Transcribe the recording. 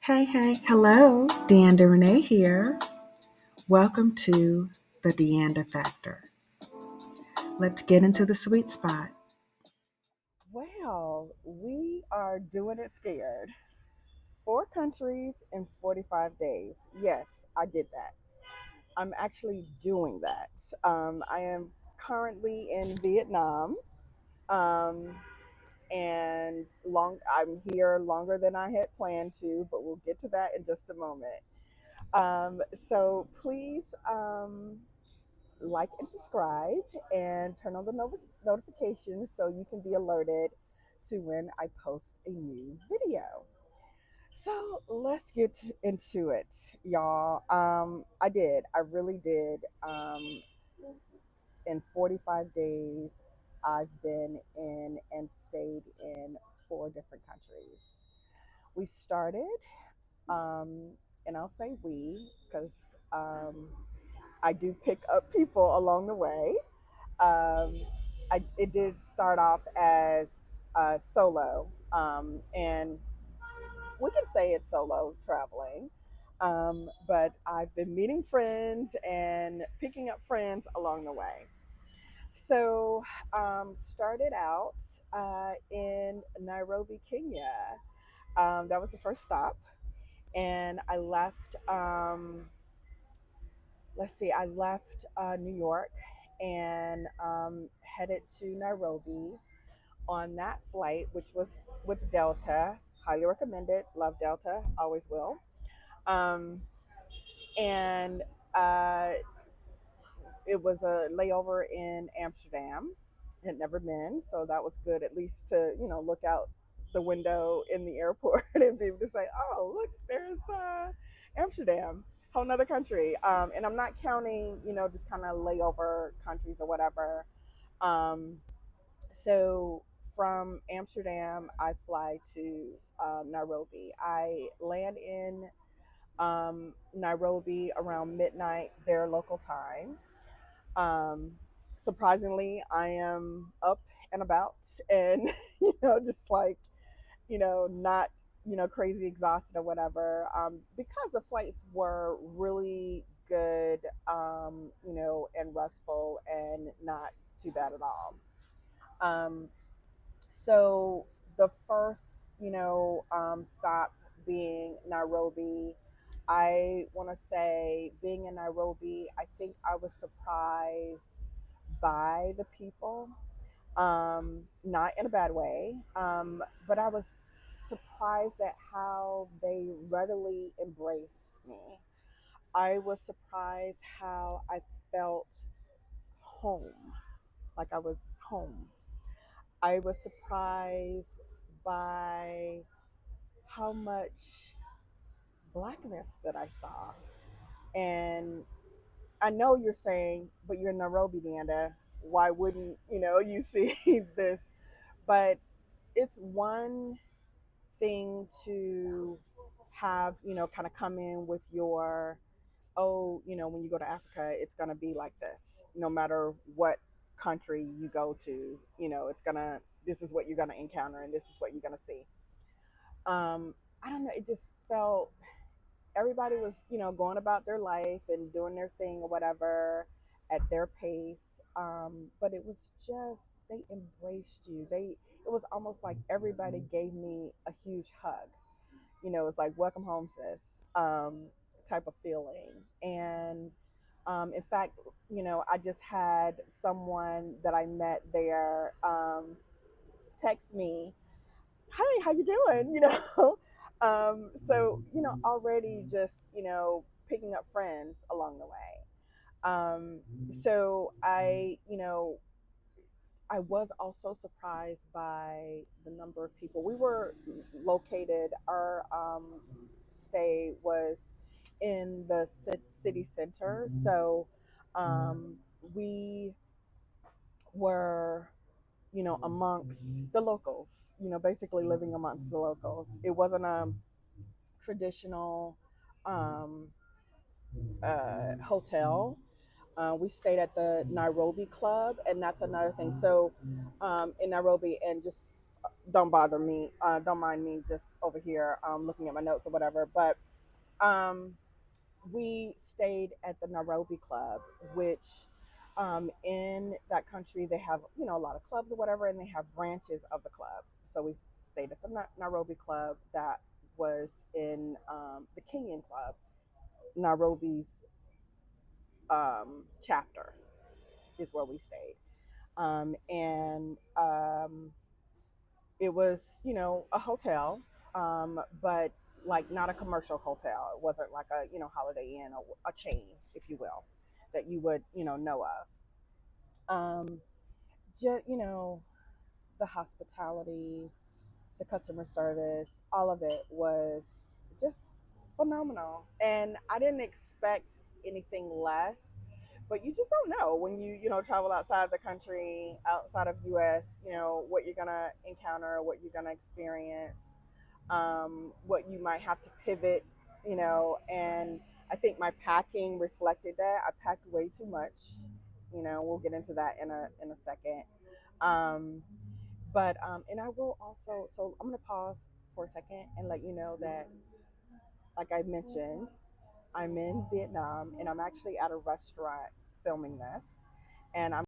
Hello, DeAnda Renee here. Welcome to the DeAnda Factor. Let's get into the sweet spot. Well, we are doing it scared. 4 countries in 45 days. Yes, I did that. I'm actually doing that. I am currently in Vietnam, um, and I'm here longer than I had planned to, but we'll get to that in just a moment. So please like and subscribe and turn on the notifications so you can be alerted to when I post a new video. So let's get into it, y'all. I really did. In 45 days, I've been in and stayed in 4 different countries. We started, um, and I'll say we because I do pick up people along the way. Um, it did start off as solo, and we can say it's solo traveling. But I've been meeting friends and picking up friends along the way. So, started out in Nairobi, Kenya. That was the first stop. And I left, I left New York and headed to Nairobi on that flight, which was with Delta. Highly recommended. Love Delta. Always will. Um, and uh, it was a layover in Amsterdam. Had never been, so that was good. At least to look out the window in the airport and be able to say, "Oh, look, there's Amsterdam." Whole another country, and I'm not counting, just kind of layover countries or whatever. Um, so from Amsterdam, I fly to Nairobi. I land in Nairobi around midnight, their local time. Um, Surprisingly, I am up and about and, just like, not, crazy exhausted or whatever, because the flights were really good, and restful and not too bad at all. Um, so the first, stop being Nairobi, I want to say being in Nairobi, I think I was surprised by the people, not in a bad way, but I was surprised at how they readily embraced me. I was surprised how I felt home, like I was home. I was surprised by how much blackness that I saw. And I know you're saying, but you're in Nairobi, DeAnda. Why wouldn't you see this? But it's one thing to have kind of come in with your, oh, when you go to Africa, it's gonna be like this. No matter what country you go to, it's gonna. This is what you're gonna encounter, and this is what you're gonna see. I don't know. It just felt everybody was, going about their life and doing their thing or whatever at their pace. But it was just they embraced you. It was almost like everybody gave me a huge hug. It's like welcome home, sis, type of feeling. And in fact, I just had someone that I met there text me, hi, how you doing? So already just picking up friends along the way. So I was also surprised by the number of people. We were located. Our stay was in the city center, so um, we were amongst the locals, basically living amongst the locals. It wasn't a traditional um, hotel. We stayed at the Nairobi Club, and that's another thing. So in Nairobi, and just don't bother me. Don't mind me just over here looking at my notes or whatever. But um, we stayed at the Nairobi Club, which in that country they have a lot of clubs or whatever, and they have branches of the clubs. So we stayed at the Nairobi Club that was in the Kenyan Club, Nairobi's chapter is where we stayed, and it was a hotel, but like not a commercial hotel. It wasn't like a Holiday Inn or a chain, if you will, that you would know of. Just the hospitality, the customer service, all of it was just phenomenal, and I didn't expect anything less. But you just don't know when you travel outside the country, outside of US, what you're gonna encounter, what you're gonna experience, what you might have to pivot, and I think my packing reflected that. I packed way too much. We'll get into that in a second. um, but and I will also, so I'm gonna pause for a second and let you know that, like I mentioned, I'm in Vietnam and I'm actually at a restaurant filming this, and I'm